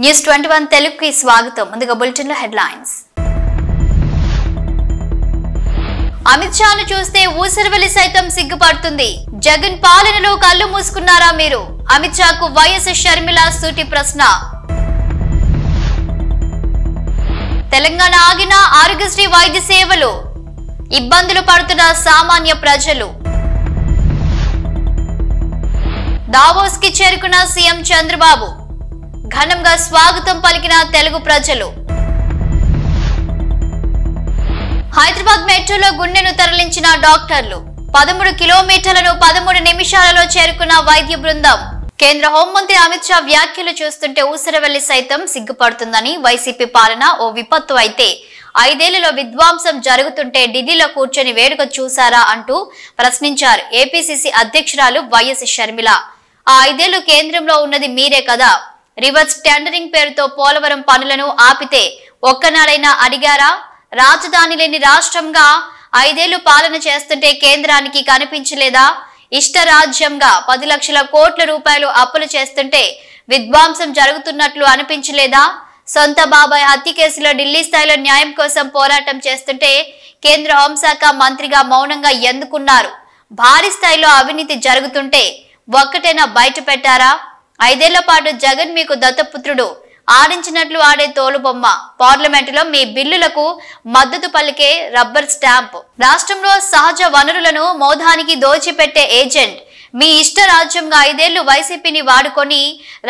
News 21 తెలుగుకి స్వాగతం. ముందుగా బులెటిన్ లో హెడ్లైన్స్. అమిత్ షాను చూస్తే ఊసరవెల్లి సైతం సిగ్గుపడుతుంది. జగన్ పాలనలో కళ్ళు మూసుకున్నారా మీరు? అమిత్ షాకు వైఎస్ షర్మిల సూటి ప్రశ్న. తెలంగాణ ఆగిన ఆరోగ్యశ్రీ వైద్య సేవలు, ఇబ్బందులు పడుతున్న సామాన్య ప్రజలు. దావోస్ కి చేరుకున్న సీఎం చంద్రబాబు, ఘనంగా స్వాగతం పలికిన తెలుగు ప్రజలు. హైదరాబాద్ మెట్రోలో గుండెను తరలించిన డాక్టర్లు, 13 కిలోమీటర్లను 13 నిమిషాలలో చేరుకున్న వైద్య బృందం. కేంద్ర హోంమంత్రి అమిత్ షా వ్యాఖ్యలు చూస్తుంటే ఊసరవెల్లి సైతం సిగ్గుపడుతుందని, వైసీపీ పాలన ఓ విపత్తు అయితే 5 ఏళ్లలో విధ్వంసం జరుగుతుంటే ఢిల్లీలో కూర్చొని వేడుక చూసారా అంటూ ప్రశ్నించారు ఏపీసీసీ అధ్యక్షురాలు వైఎస్ షర్మిల. ఆ 5 ఏళ్లు కేంద్రంలో ఉన్నది మీరే కదా, రివర్స్ టెండరింగ్ పేరుతో పోలవరం పనులను ఆపితే ఒక్కనాడైనా అడిగారా? రాజధాని లేని రాష్ట్రంగా 5 ఏళ్లు పాలన చేస్తుంటే కేంద్రానికి కనిపించలేదా? ఇష్టరాజ్యంగా 10 లక్షల కోట్ల రూపాయలు అప్పులు చేస్తుంటే విధ్వంసం జరుగుతున్నట్లు అనిపించలేదా? సొంత బాబాయ్ హత్య కేసులో ఢిల్లీ స్థాయిలో న్యాయం కోసం పోరాటం చేస్తుంటే కేంద్ర హోంశాఖ మంత్రిగా మౌనంగా ఎందుకున్నారు? భారీ స్థాయిలో అవినీతి జరుగుతుంటే ఒక్కటైనా బయట పెట్టారా? 5 ఏళ్ల పాటు జగన్ మీకు దత్తపుత్రుడు, ఆడించినట్లు ఆడే తోలుబొమ్మ. పార్లమెంటులో మీ బిల్లులకు మద్దతు పలికే రబ్బర్ స్టాంప్. రాష్ట్రంలో సహజ వనరులను మోదానికి దోచిపెట్టే ఏజెంట్. మీ ఇష్ట రాజ్యంగా 5 ఏళ్లు వైసీపీని వాడుకొని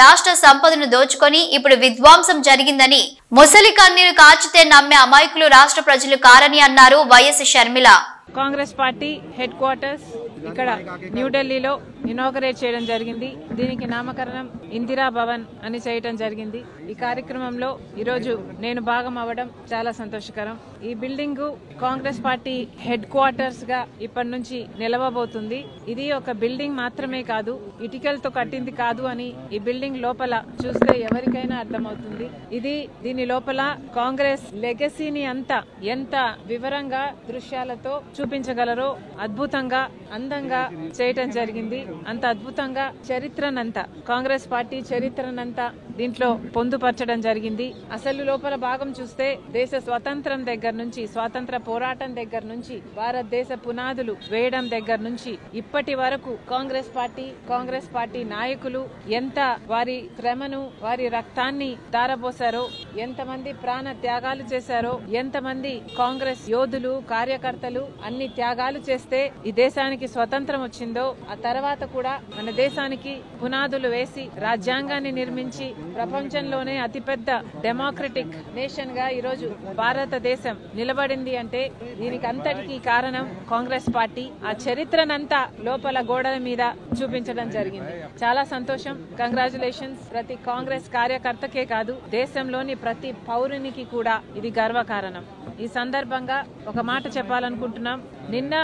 రాష్ట్ర సంపదను దోచుకొని ఇప్పుడు విధ్వంసం జరిగిందని ముసలి కన్నీరు కాచితే నమ్మే అమాయకులు రాష్ట్ర ప్రజలు కారని అన్నారు YS Sharmila. Congress party head quarters ఇక్కడ న్యూఢిల్లీలో ఇనాగరేట్ చేయడం జరిగింది. దీనికి నామకరణం ఇందిరా భవన్ అని చేయడం జరిగింది. ఈ కార్యక్రమంలో ఈరోజు నేను భాగం అవ్వడం చాలా సంతోషకరం. ఈ building Congress party head quarters గా ఇప్పటి నుంచి నిలవబోతుంది. ఇది ఒక బిల్డింగ్ మాత్రమే కాదు, ఇటుకలతో కట్టింది కాదు అని ఈ బిల్డింగ్ లోపల చూస్తే ఎవరికైనా అర్థమవుతుంది. దీని లోపల కాంగ్రెస్ లెగసీని అంతా ఎంత వివరంగా దృశ్యాలతో చూపించగలరో అద్భుతంగా అందంగా చేయటం జరిగింది. అంత అద్భుతంగా చరిత్రనంతా, కాంగ్రెస్ పార్టీ చరిత్రనంతా దీంట్లో పొందుపరచడం జరిగింది. అసలు లోపల భాగం చూస్తే దేశ స్వతంత్రం దగ్గర నుంచి, స్వాతంత్ర పోరాటం దగ్గర నుంచి, భారతదేశ పునాదులు వేయడం దగ్గర నుంచి ఇప్పటి వరకు కాంగ్రెస్ పార్టీ నాయకులు ఎంత వారి శ్రమను, వారి రక్తాన్ని ధారపోసారో, ఎంతమంది ప్రాణ త్యాగాలు చేశారో, ఎంతమంది కాంగ్రెస్ యోధులు, కార్యకర్తలు అన్ని త్యాగాలు చేస్తే ఈ దేశానికి స్వతంత్రం వచ్చిందో, ఆ తర్వాత కూడా మన దేశానికి పునాదులు వేసి రాజ్యాంగాన్ని నిర్మించి ప్రపంచంలోనే అతిపెద్ద డెమోక్రటిక్ నేషన్ గా ఈరోజు భారతదేశం నిలబడింది అంటే దీనికి అంతటికీ కారణం కాంగ్రెస్ పార్టీ. ఆ చరిత్రనంతా లోపల గోడల మీద చూపించడం జరిగింది. చాలా సంతోషం. కంగ్రాచులేషన్స్. ప్రతి కాంగ్రెస్ కార్యకర్తకే కాదు, దేశంలోని ప్రతి పౌరునికి కూడా ఇది గర్వకారణం. ఈ సందర్భంగా ఒక మాట చెప్పాలనుకుంటున్నాం. నిన్న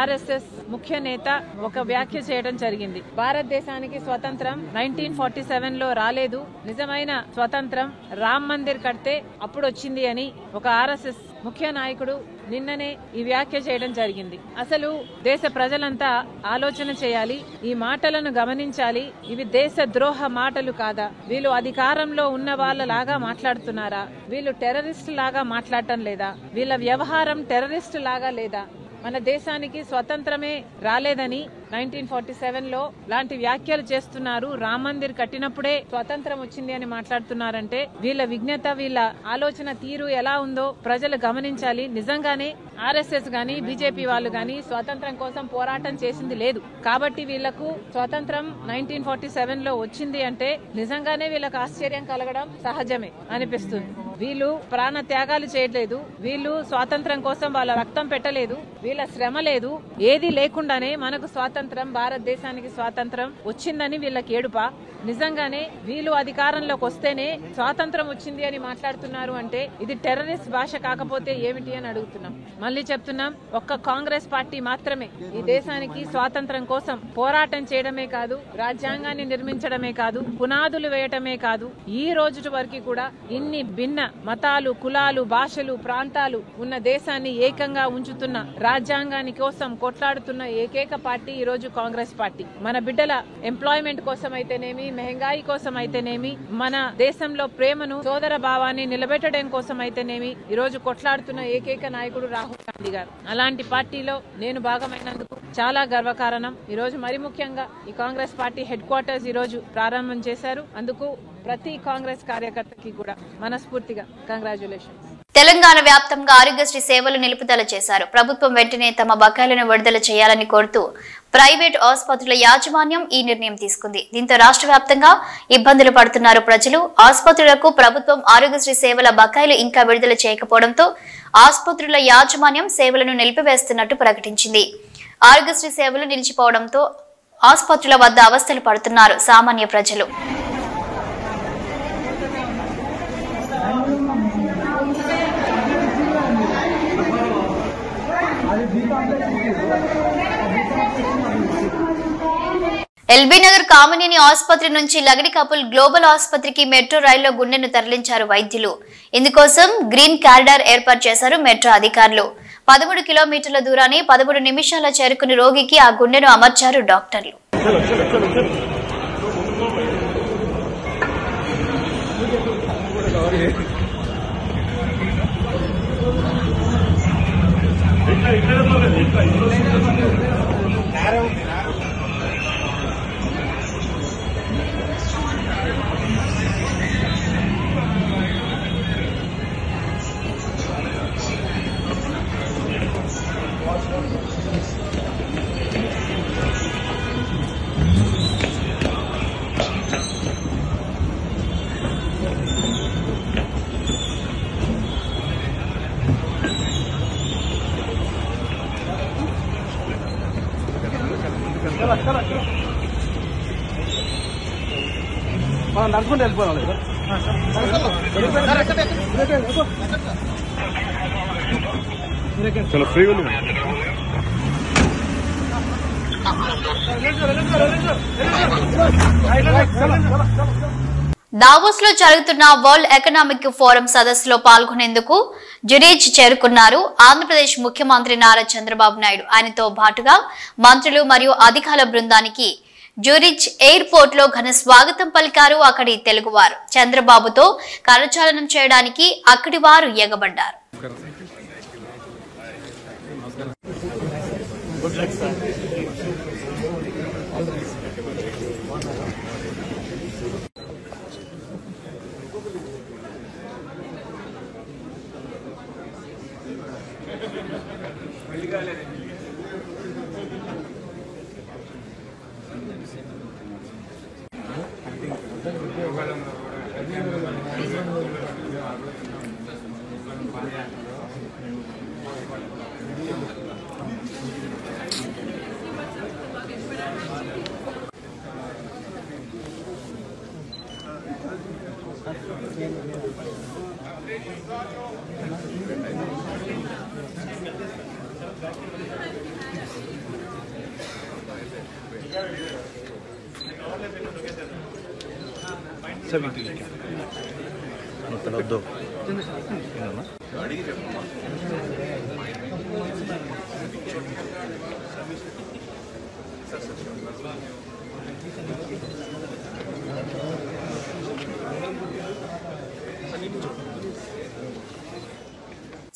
ఆర్ఎస్ఎస్ ముఖ్య నేత ఒక వ్యాఖ్య చేయడం జరిగింది. భారతదేశానికి స్వతంత్రం 1947 లో రాలేదు, నిజమైన స్వతంత్రం రామ్ మందిర్ కడితే అప్పుడు వచ్చింది అని ఒక ఆర్ఎస్ఎస్ ముఖ్య నాయకుడు నిన్ననే ఈ వ్యాఖ్య చేయడం జరిగింది. అసలు దేశ ప్రజలంతా ఆలోచన చేయాలి, ఈ మాటలను గమనించాలి. ఇవి దేశ ద్రోహ మాటలు కాదా? వీళ్ళు అధికారంలో ఉన్న వాళ్ళలాగా మాట్లాడుతున్నారా? వీళ్ళు టెర్రరిస్ట్ లాగా మాట్లాడటం లేదా? వీళ్ళ వ్యవహారం టెర్రరిస్ట్ లాగా లేదా? మన దేశానికి స్వతంత్రమే రాలేదని 1947 లో లాంటి వ్యాఖ్యలు చేస్తున్నారు. రామ్ మందిర్ కట్టినప్పుడే స్వతంత్రం వచ్చింది అని మాట్లాడుతున్నారంటే వీళ్ళ విజ్ఞత, వీళ్ళ ఆలోచన తీరు ఎలా ఉందో ప్రజలు గమనించాలి. నిజంగానే ఆర్ఎస్ఎస్ గాని బీజేపీ వాళ్ళు గాని స్వాతంత్రం కోసం పోరాటం చేసింది లేదు. కాబట్టి వీళ్లకు స్వతంత్రం 1947 లో వచ్చింది అంటే నిజంగానే వీళ్ళకు ఆశ్చర్యం కలగడం సహజమే అనిపిస్తుంది. వీళ్ళు ప్రాణ త్యాగాలు చేయట్లేదు, వీళ్ళు స్వాతంత్రం కోసం వాళ్ళ రక్తం పెట్టలేదు, వీళ్ళ శ్రమ లేదు, ఏది లేకుండానే మనకు స్వాతంత్రం, భారతదేశానికి స్వాతంత్రం వచ్చిందని వీళ్ళకి ఏడుపా? నిజంగానే వీళ్ళు అధికారంలోకి వస్తేనే స్వాతంత్రం వచ్చింది అని మాట్లాడుతున్నారు అంటే ఇది టెర్రరిస్ట్ భాష కాకపోతే ఏమిటి అని అడుగుతున్నాం. మళ్ళీ చెప్తున్నాం, ఒక్క కాంగ్రెస్ పార్టీ మాత్రమే ఈ దేశానికి స్వాతంత్రం కోసం పోరాటం చేయడమే కాదు, రాజ్యాంగాన్ని నిర్మించడమే కాదు, పునాదులు వేయటమే కాదు, ఈ రోజు వరకు కూడా ఇన్ని భిన్న మతాలు, కులాలు, భాషలు, ప్రాంతాలు ఉన్న దేశాన్ని ఏకంగా ఉంచుతున్న, రాజ్యాంగాని కోసం కొట్లాడుతున్న ఏకైక పార్టీ ఈ ఈరోజు కాంగ్రెస్ పార్టీ మన బిడ్డల ఎంప్లాయ్మెంట్ కోసం అయితేనేమి, మెహంగాయి కోసం అయితేనేమి, మన దేశంలో ప్రేమను, సోదర భావాన్ని నిలబెట్టడం కోసం అయితేనేమి ఈరోజు కొట్లాడుతున్న ఏకైక నాయకుడు రాహుల్ గాంధీ గారు. అలాంటి పార్టీలో నేను భాగమైనందుకు చాలా గర్వకారణం. ఈరోజు మరి ముఖ్యంగా ఈ కాంగ్రెస్ పార్టీ హెడ్ క్వార్టర్స్ ఈరోజు ప్రారంభం చేశారు. అందుకు ప్రతి కాంగ్రెస్ కార్యకర్తకి కూడా మనస్ఫూర్తిగా కంగ్రాచ్యులేషన్స్. తెలంగాణ వ్యాప్తంగా ఆరోగ్యశ్రీ సేవలు నిలుపుదల చేశారు. ప్రభుత్వం వెంటనే తమ బకాయిలను విడుదల చేయాలని కోరుతూ ప్రైవేట్ ఆసుపత్రుల యాజమాన్యం ఈ నిర్ణయం తీసుకుంది. దీంతో రాష్ట్ర వ్యాప్తంగా ఇబ్బందులు పడుతున్నారు ప్రజలు. ఆసుపత్రులకు ప్రభుత్వం ఆరోగ్యశ్రీ సేవల బకాయిలు ఇంకా విడుదల చేయకపోవడంతో ఆసుపత్రుల యాజమాన్యం సేవలను నిలిపివేస్తున్నట్టు ప్రకటించింది. ఆరోగ్యశ్రీ సేవలు నిలిచిపోవడంతో ఆసుపత్రుల వద్ద అవస్థలు పడుతున్నారు సామాన్య ప్రజలు. ఎల్బీ నగర్ కామినేని ఆసుపత్రి నుంచి లగడి కపుల్ గ్లోబల్ ఆసుపత్రికి మెట్రో రైల్లో గుండెను తరలించారు వైద్యులు. ఇందుకోసం గ్రీన్ కారిడార్ ఏర్పాటు చేశారు మెట్రో అధికారులు. 13 కిలోమీటర్ల దూరాన్ని 13 నిమిషాల్లో చేరుకుని రోగికి ఆ గుండెను అమర్చారు డాక్టర్లు. నడుచుకుంటూ వెళ్ళిపోవాలి. చాలా ఫ్రీగా ఉంది. దావోస్ లో జరుగుతున్న వరల్డ్ ఎకనామిక్ ఫోరం సదస్సులో పాల్గొనేందుకు జురీచ్ చేరుకున్నారు ఆంధ్రప్రదేశ్ ముఖ్యమంత్రి నారా చంద్రబాబు నాయుడు. ఆయనతో పాటుగా మంత్రులు మరియు అధికారుల బృందానికి జూరిచ్ ఎయిర్పోర్ట్ లో ఘన స్వాగతం పలికారు అక్కడి తెలుగువారు. చంద్రబాబుతో కరచాలనం చేయడానికి అక్కడి వారు ఎగబడ్డారు.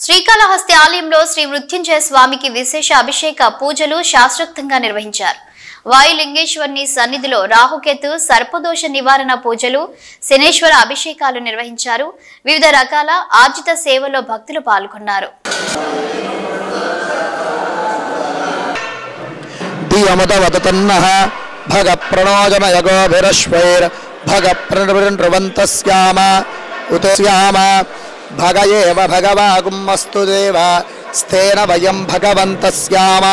శ్రీకాళహస్తి ఆలయంలో శ్రీ మృత్యుంజయ స్వామికి విశేష అభిషేక పూజలు శాస్త్రోక్తంగా నిర్వహించారు. వాయులింగేశ్వరుని సన్నిధిలో రాహుకేతు సర్పదోష నివారణ పూజలు, శనేశ్వర అభిషేకాలు నిర్వహించారు. వివిధ రకాల ఆర్జిత సేవల్లో భక్తులు పాల్గొన్నారు. భగయేవ భగవాగుమస్తు దేవ స్థేన వయం భగవంతస్యామ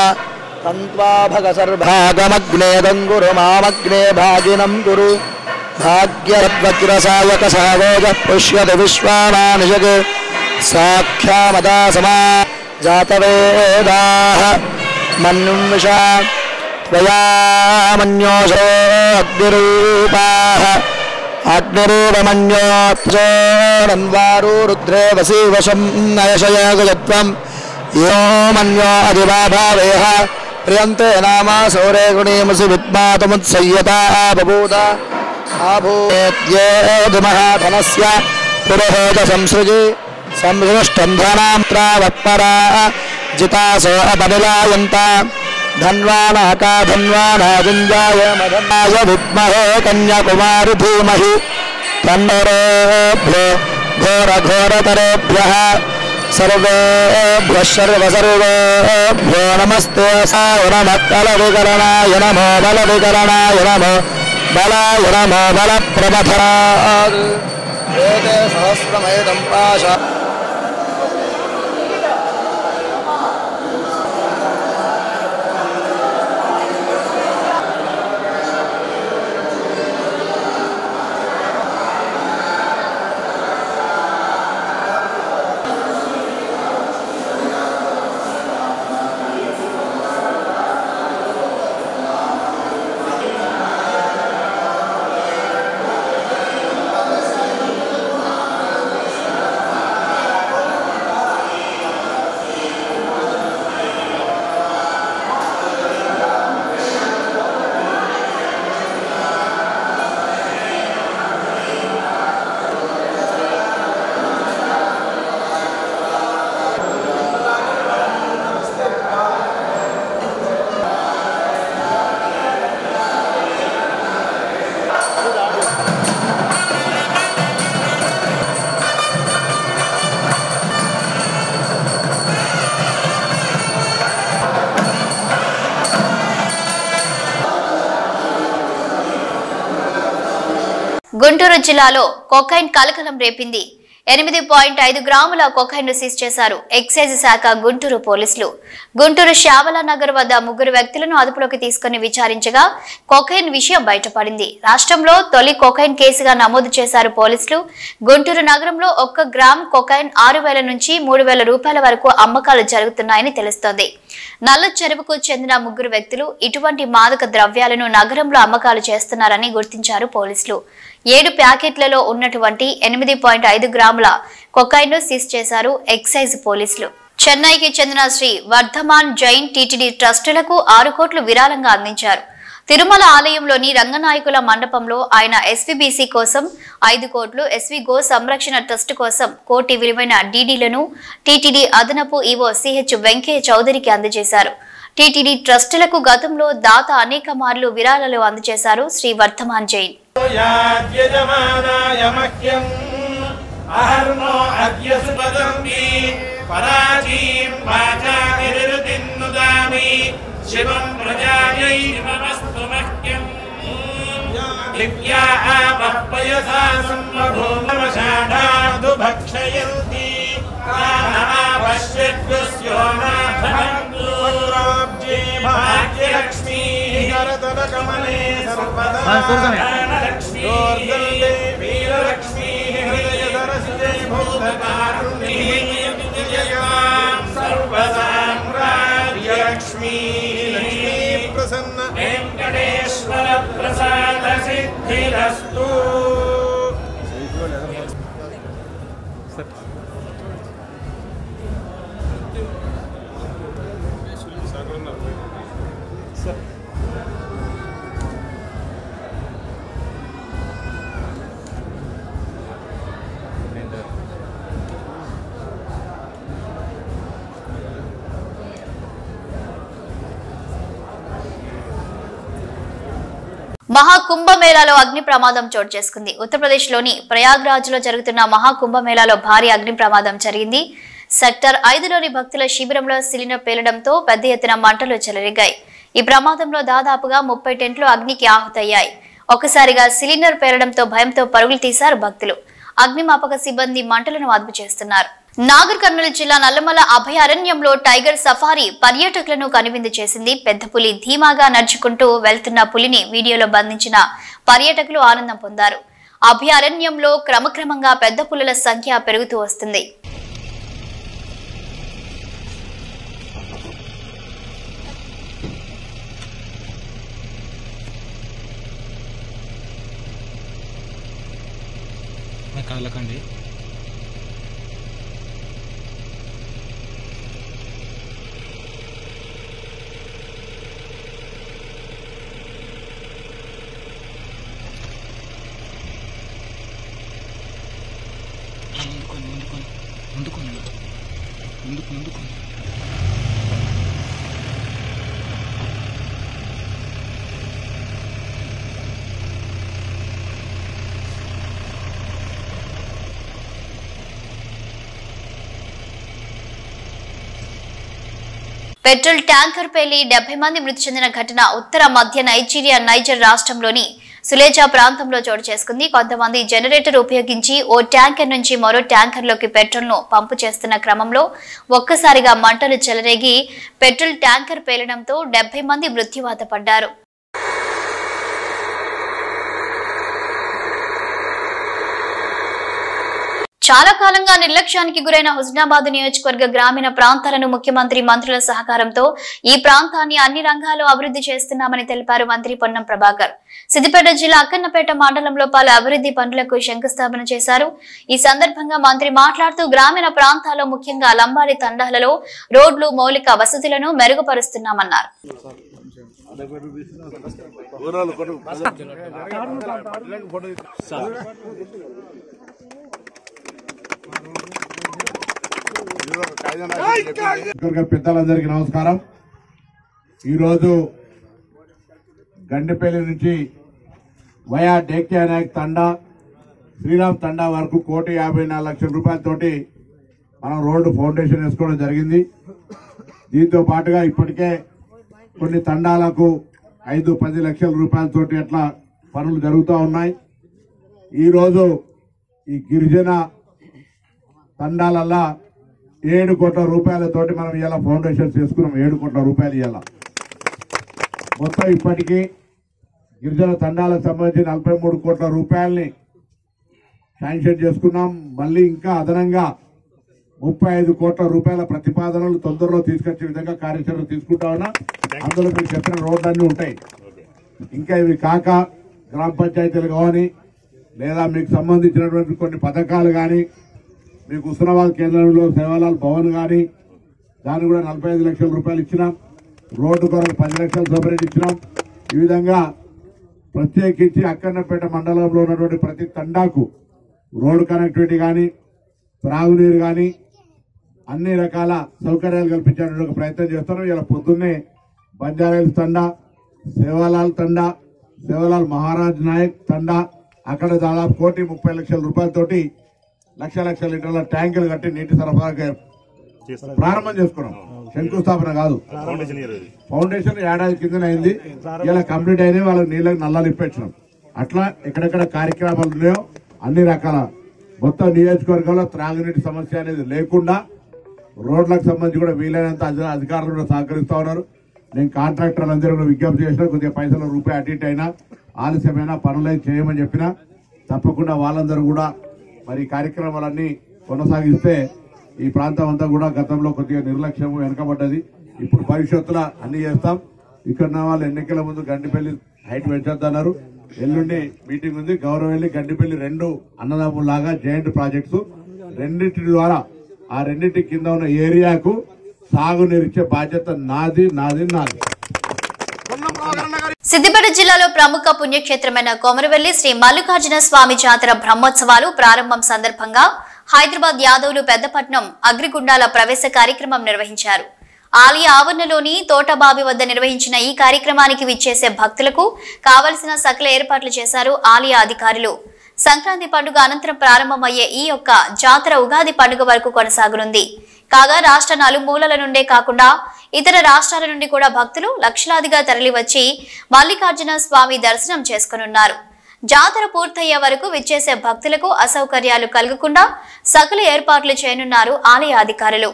తంత్వా భగ సర్భాగమగ్నేదంగురు మామగ్నే భాగినం గురు భాగ్యవజ్రసాయక సహోజ పుష్యతి విశ్వామానిషగ్ సాఖ్యామదా సమా జాతవేదాః మన్యుం విషా త్వయా మన్యోషో అగ్నిరూపాః అగ్నిరేవమన్యోన్వారో రుద్రే వసీవశం నయశయాగత్వం యో మన్యో అధివాభావేహ ప్రియంతే నామా సౌరే గుణీమసి విద్మాతముత్సయ్యతా బభూత ఆభూయేద్యేదుమహాధనస్య పురోహోత సంసృజి సంసృష్టంధనాం త్రావత్పరా జితాసో అపనిలాయంత ధన్వానాకా ధన్వానాజుంజాయ మధన్నాయ విద్మహే కన్యాకుమారి ధీమహి తన్నోరేభ్యో ఘోరఘోరతరేభ్యః సర్వేభ్యః సర్వసర్వేభ్యో నమస్తే సావనమక్కలవికరణాయ నమో బలవికరణాయ నమో బలాయ నమో బలప్రమథరాద్ ఏతే సహస్రమేదం పాశ గుంటూరు జిల్లాలో కొకైన్ కలకలం రేపింది. 8.5 గ్రాముల కొకైన్ ను సీజ్ చేశారు ఎక్సైజ్ శాఖ గుంటూరు పోలీసులు. గుంటూరు శావలా నగర్ వద్ద 3 వ్యక్తులను అదుపులోకి తీసుకుని విచారించగా కొకైన్ విషయం బయటపడింది. రాష్ట్రంలో తొలి కొకైన్ కేసుగా నమోదు చేశారు పోలీసులు. గుంటూరు నగరంలో 1 గ్రామ్ కొకైన్ 6,000 నుంచి 3,000 రూపాయల వరకు అమ్మకాలు జరుగుతున్నాయని తెలుస్తోంది. నల్ల చెరువుకు చెందిన 3 వ్యక్తులు ఇటువంటి మాదక ద్రవ్యాలను నగరంలో అమ్మకాలు చేస్తున్నారని గుర్తించారు పోలీసులు. 7 ప్యాకెట్లలో ఉన్నటువంటి 8.5 గ్రాముల కొకైన్ ను సీజ్ చేశారు ఎక్సైజ్ పోలీసులు. చెన్నైకి చెందిన శ్రీ వర్ధమాన్ జైన్ టీటీడీ ట్రస్టులకు 6 కోట్లు విరాళంగా అందించారు. తిరుమల ఆలయంలోని రంగనాయకుల మండపంలో ఆయన ఎస్వీబీసీ కోసం 5 కోట్లు, ఎస్వీ గో సంరక్షణ ట్రస్ట్ కోసం 1 కోటి విలువైన డీడీలను టీటీడీ అదనపు ఈవో సిహెచ్ వెంకయ్య చౌదరికి అందజేశారు. టీటీడీ ట్రస్టులకు గతంలో దాత అనేక మార్లు విరాళాలు అందజేశారు శ్రీ వర్ధమాన్ జైన్. శివం ప్రజాయై నమస్తు మహ్యం దివ్యా ఆపయసా సంభూమషాఢాదు భక్షయంతి కానాపశ్యద్యస్యోనాథమంతురాబ్జే భాగ్యలక్ష్మీ కరతలకమలే సర్వదా లక్ష్మీ వీరలక్ష్మీ హృదయదరసిజే భూతకారుణ్యే सर्वसाम्राज्यलक्ष्मी लक्ष्मी प्रसन्न वेंकटेश्वर प्रसाद सिद्धिरस्तु. మహాకుంభమేళాలో అగ్ని ప్రమాదం చోటు చేసుకుంది. ఉత్తరప్రదేశ్ లోని ప్రయాగ్రాజ్ లో జరుగుతున్న మహాకుంభమేళాలో భారీ అగ్ని ప్రమాదం జరిగింది. సెక్టర్ 5లోని భక్తుల శిబిరంలో సిలిండర్ పేలడంతో పెద్ద ఎత్తున మంటలు చెలరేగాయి. ఈ ప్రమాదంలో దాదాపుగా 30 టెంట్లు అగ్నికి ఆహుతయ్యాయి. ఒక్కసారిగా సిలిండర్ పేలడంతో భయంతో పరుగులు తీశారు భక్తులు. అగ్నిమాపక సిబ్బంది మంటలను అదుపు చేస్తున్నారు. నాగర్ కర్నూలు జిల్లా నల్లమల అభయారణ్యంలో టైగర్ సఫారీ పర్యాటకులను కనువిందు చేసింది. పెద్ద పులి ధీమాగా నడుచుకుంటూ వెళ్తున్న పులిని వీడియోలో బంధించిన పర్యాటకులు ఆనందం పొందారు. అభయారణ్యంలో క్రమక్రమంగా పెద్ద పులుల సంఖ్య పెరుగుతూ వస్తుంది. పెట్రోల్ ట్యాంకర్ పేలి 70 మంది మృతి చెందిన ఘటన ఉత్తర మధ్య నైజర్ రాష్ట్రంలోని సులేజా ప్రాంతంలో చోటు చేసుకుంది. కొంతమంది జనరేటర్ ఉపయోగించి ఓ ట్యాంకర్ నుంచి మరో ట్యాంకర్లోకి పెట్రోల్ ను పంపు చేస్తున్న క్రమంలో ఒక్కసారిగా మంటలు చెలరేగి పెట్రోల్ ట్యాంకర్ పేలడంతో 70 మంది మృత్యువాత పడ్డారు. చాలా కాలంగా నిర్లక్ష్యానికి గురైన హుస్నాబాద్ నియోజకవర్గ గ్రామీణ ప్రాంతాలను ముఖ్యమంత్రి మంత్రుల సహకారంతో ఈ ప్రాంతాన్ని అన్ని రంగాల్లో అభివృద్ధి చేస్తున్నామని తెలిపారు మంత్రి పొన్నం ప్రభాకర్. సిద్దిపేట జిల్లా అక్కన్నపేట మండలంలో పలు అభివృద్ధి పనులకు శంకుస్థాపన చేశారు. ఈ సందర్భంగా మంత్రి మాట్లాడుతూ గ్రామీణ ప్రాంతాల్లో ముఖ్యంగా లంబాడి తండాలలో రోడ్లు మౌలిక వసతులను మెరుగుపరుస్తున్నామన్నారు. పెద్దలందరికీ నమస్కారం. ఈరోజు గండిపల్లి నుంచి వయా డేక్యా నాయక్ తండా శ్రీరామ్ తండా వరకు 1,54,00,000 రూపాయలతోటి మనం రోడ్డు ఫౌండేషన్ వేసుకోవడం జరిగింది. దీంతో పాటుగా ఇప్పటికే కొన్ని తండాలకు 5-10 లక్షల రూపాయలతోటి అట్లా పనులు జరుగుతూ ఉన్నాయి. ఈరోజు ఈ గిరిజన తండాలల్లా 7 కోట్ల రూపాయలతోటి మనం ఇలా ఫౌండేషన్ చేసుకున్నాం. 7 కోట్ల రూపాయలు ఇలా మొత్తం ఇప్పటికీ గిరిజన తండాలకు సంబంధించి 43 కోట్ల రూపాయలని శాంక్షన్ చేసుకున్నాం. మళ్ళీ ఇంకా అదనంగా 35 కోట్ల రూపాయల ప్రతిపాదనలు తొందరలో తీసుకొచ్చే విధంగా కార్యాచరణ తీసుకుంటా ఉన్నా. అందులో మీరు చెప్పిన రోడ్లన్నీ ఉంటాయి. ఇంకా ఇవి కాక గ్రామ పంచాయతీలు కానీ లేదా మీకు సంబంధించినటువంటి కొన్ని పథకాలు కానీ మీకు హుస్నాబాద్ కేంద్రంలో సేవాలాల్ భవన్ కానీ దాన్ని కూడా 45 లక్షల రూపాయలు ఇచ్చినాం. రోడ్డు కొరకు 10 లక్షల సపరేట్ ఇచ్చినాం. ఈ విధంగా ప్రత్యేకించి అక్కన్నపేట మండలంలో ఉన్నటువంటి ప్రతి తండాకు రోడ్డు కనెక్టివిటీ కానీ త్రాగునీరు కానీ అన్ని రకాల సౌకర్యాలు కల్పించేటువంటి ప్రయత్నం చేస్తున్నాం. ఇలా పొద్దున్నే బంజారాహిల్స్ తండా, సేవాలాల్ తండా, సేవాలాల్ మహారాజ్ నాయక్ తండా అక్కడ దాదాపు 1,30,00,000 రూపాయలతోటి లక్షల లీటర్ల ట్యాంకులు కట్టి నీటి సరఫరా ప్రారంభం చేసుకున్నాం. శంకుస్థాపన కాదు, ఫౌండేషన్ ఏడాది కిందనే అయింది. ఇలా కంప్లీట్ అయినాయి. వాళ్ళకి నీళ్ళకి నల్లాలు ఇప్పించినాం. అట్లా ఎక్కడెక్కడ కార్యక్రమాలు ఉన్నాయో అన్ని రకాల మొత్తం నియోజకవర్గంలో త్రాగునీటి సమస్య అనేది లేకుండా రోడ్లకు సంబంధించి కూడా వీలైనంత అధికారులు కూడా సహకరిస్తా ఉన్నారు. నేను కాంట్రాక్టర్లు అందరూ కూడా విజ్ఞప్తి చేసినా కొద్దిగా పైసలు రూపాయి అటు ఇటు అయినా ఆలస్యమైనా పనులు చేయమని చెప్పినా తప్పకుండా వాళ్ళందరూ కూడా మరి కార్యక్రమాలన్నీ కొనసాగిస్తే ఈ ప్రాంతం అంతా కూడా గతంలో కొద్దిగా నిర్లక్ష్యం వెనకబడ్డది. ఇప్పుడు భవిష్యత్తులో అన్ని చేస్తాం. ఇక్కడ వాళ్ళు ఎన్నికల ముందు గండిపల్లి హైట్ పెంచొద్దన్నారు. ఎల్లుండి మీటింగ్ ఉంది. గౌరవెల్లి గండిపల్లి 2 అన్నదమ్ములాగా జాయింట్ ప్రాజెక్ట్స్ రెండింటి ద్వారా ఆ రెండింటి కింద ఉన్న ఏరియాకు సాగునీరిచ్చే బాధ్యత నాది. సిద్దిపేట జిల్లాలో ప్రముఖ పుణ్యక్షేత్రమైన కొమరవెల్లి శ్రీ మల్లికార్జున స్వామి జాతర బ్రహ్మోత్సవాలు ప్రారంభం సందర్భంగా హైదరాబాద్ యాదవులు పెద్దపట్నం అగ్రిగుండాల ప్రవేశ కార్యక్రమం నిర్వహించారు. ఆలయ ఆవరణలోని తోటబావి వద్ద నిర్వహించిన ఈ కార్యక్రమానికి విచ్చేసే భక్తులకు కావలసిన సకల ఏర్పాట్లు చేశారు ఆలయ అధికారులు. సంక్రాంతి పండుగ అనంతరం ప్రారంభమయ్యే ఈ యొక్క జాతర ఉగాది పండుగ వరకు కొనసాగనుంది. కాగా రాష్ట్ర నలుమూలల నుండే కాకుండా ఇతర రాష్ట్రాల నుండి కూడా భక్తులు లక్షలాదిగా తరలివచ్చి మల్లికార్జున స్వామి దర్శనం చేసుకునున్నారు. జాతర పూర్తయ్యే వరకు విచ్చేసే భక్తులకు అసౌకర్యాలు కలగకుండా సకల ఏర్పాట్లు చేయనున్నారు ఆలయ అధికారులు.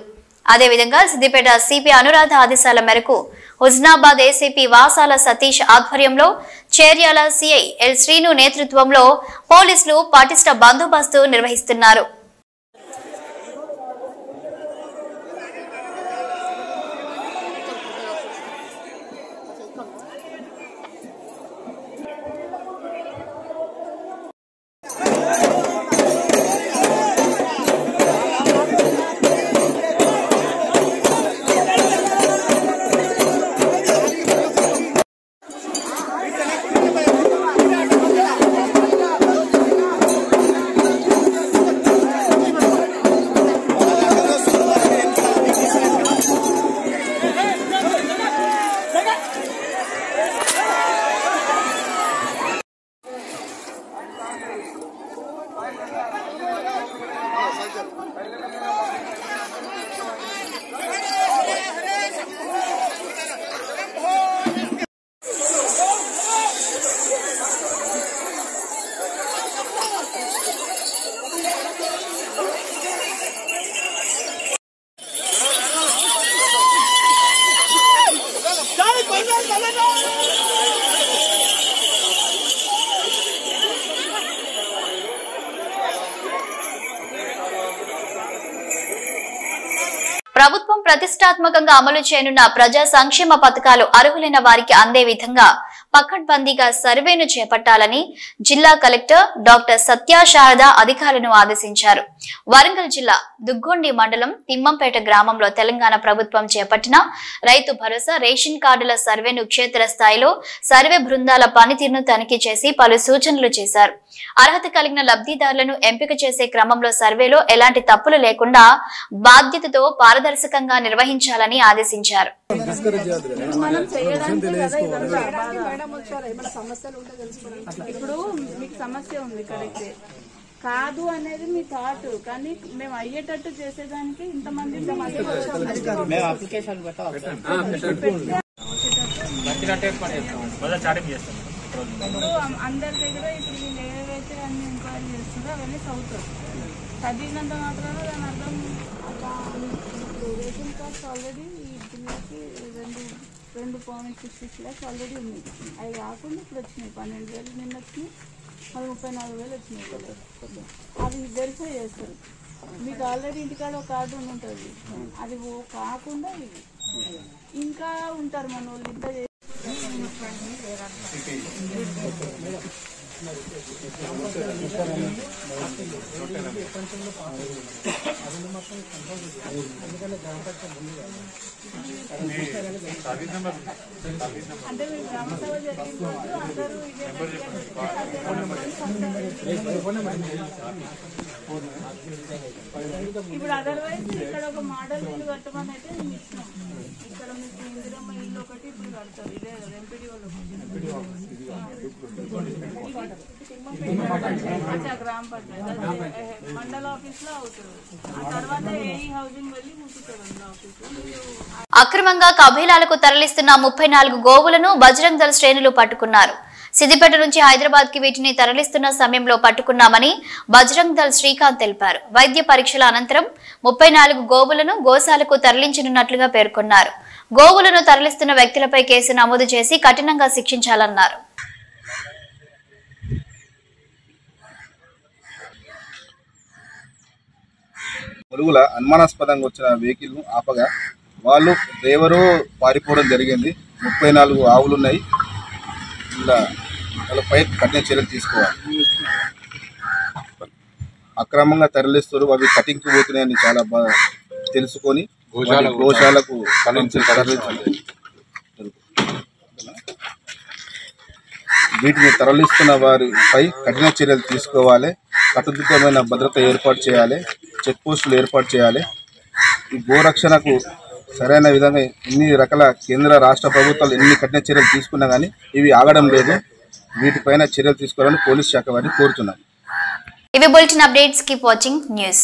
అదేవిధంగా సిద్దిపేట సిపి అనురాధ ఆదేశాల మేరకు హుస్నాబాద్ ఏసీపీ వాసాల సతీష్ ఆధ్వర్యంలో చేర్యాల సిఐ ఎల్ శ్రీను నేతృత్వంలో పోలీసులు పటిష్ట బందోబస్తు నిర్వహిస్తున్నారు. ప్రభుత్వం ప్రతిష్టాత్మకంగా అమలు చేయనున్న ప్రజా సంక్షేమ పథకాలు అర్హులైన వారికి అందే విధంగా పకడ్బందీగా సర్వేను చేపట్టాలని జిల్లా కలెక్టర్ డాక్టర్ సత్య శారద అధికారులను ఆదేశించారు. వరంగల్ జిల్లా దుగ్గొండి మండలం తిమ్మంపేట గ్రామంలో తెలంగాణ ప్రభుత్వం చేపట్టిన రైతు భరోసా రేషన్ కార్డుల సర్వేను క్షేత్ర స్థాయిలో సర్వే బృందాల పనితీరును తనిఖీ చేసి పలు సూచనలు చేశారు. అర్హత కలిగిన లబ్ధిదారులను ఎంపిక చేసే క్రమంలో సర్వేలో ఎలాంటి తప్పులు లేకుండా బాధ్యతతో పారదర్శకంగా నిర్వహించాలని ఆదేశించారు. ఇప్పుడు మీకు సమస్య ఉంది కరెక్టే కాదు అనేది మీ థాట్, కానీ మేము అయ్యేటట్టు చేసేదానికి ఇంతమంది అందరి దగ్గర ఇప్పుడు వీళ్ళు ఏవైతే అన్ని ఎంక్వైరీ చేస్తుందో అవన్నీ చదువుతారు. చదివినంత మాత్రాన దాని అర్థం రేషన్ కార్డ్స్ ఆల్రెడీ ఈ జిల్లాకి 2.66 lakhs ఆల్రెడీ ఉంది. అవి కాకుండా ఇప్పుడు వచ్చినాయి 12,000 నిన్న వచ్చినాయి, అది 34,000 వచ్చినాయి కదా. అది వెరిఫై చేస్తారు. మీకు ఆల్రెడీ ఇంటికాడ ఒక కార్డు ఉంటుంది, అది కాకుండా ఇవి ఇంకా ఉంటారు మన వాళ్ళు ఇంత అంటే మీరు గ్రామ సభ జరిగిన అందరూ ఇప్పుడు అదర్వైజ్ ఇక్కడ ఒక మోడల్ ఇల్లు కట్టమని అయితే మేము ఇచ్చినాం. ఇక్కడ మీకు ఇందిరమ్మ ఇల్లు ఒకటి ఇప్పుడు కడతారు, ఇదే కదా ఎంపీడీ వాళ్ళు గ్రామ పంచాయతీ మండల ఆఫీస్ లో అవుతుంది. ఆ తర్వాత ఏఈ హౌసింగ్ వెళ్ళి ముట్టుతారు ఆఫీస్. అక్రమంగా కబీలాలకు తరలిస్తున్న 34 గోవులను బజరంగ్ దళ్ శ్రేణులు పట్టుకున్నారు. సిద్దిపేట నుంచి హైదరాబాద్ కి వీటిని తరలిస్తున్న సమయంలో పట్టుకున్నామని బజరంగ్ దళ్ శ్రీకాంత్ తెలిపారు. వైద్య పరీక్షల అనంతరం 34 గోవులను గోశాలకు తరలించనున్నట్లుగా పేర్కొన్నారు. గోవులను తరలిస్తున్న వ్యక్తులపై కేసు నమోదు చేసి కఠినంగా శిక్షించాలన్నారు. ములుగుల అనుమానాస్పదంగా వచ్చిన వెహికల్ ను ఆపగా వాళ్ళు డ్రైవరు పారిపోవడం జరిగింది. 34 ఆవులున్నాయి. ఇలా వాళ్ళపై కఠిన చర్యలు తీసుకోవాలి. అక్రమంగా తరలిస్తారు, అవి కటింగ్కి పోతున్నాయని చాలా బాగా తెలుసుకొని గోశాలకు వీటిని తరలిస్తున్న వారిపై కఠిన చర్యలు తీసుకోవాలి. కట్టుదిట్టమైన భద్రత ఏర్పాటు చేయాలి. చెక్ పోస్టులు ఏర్పాటు చేయాలి. ఈ గోరక్షణకు సరైన విధంగా ఇన్ని రకాల కేంద్ర రాష్ట్ర ప్రభుత్వాలు ఎన్ని కఠిన చర్యలు తీసుకున్నా కానీ ఇవి ఆగడం లేదు. వీటిపైన చర్యలు తీసుకోవాలని పోలీస్ శాఖ వారిని కోరుతున్నాను. ఇవి bulletin updates. Keep watching news.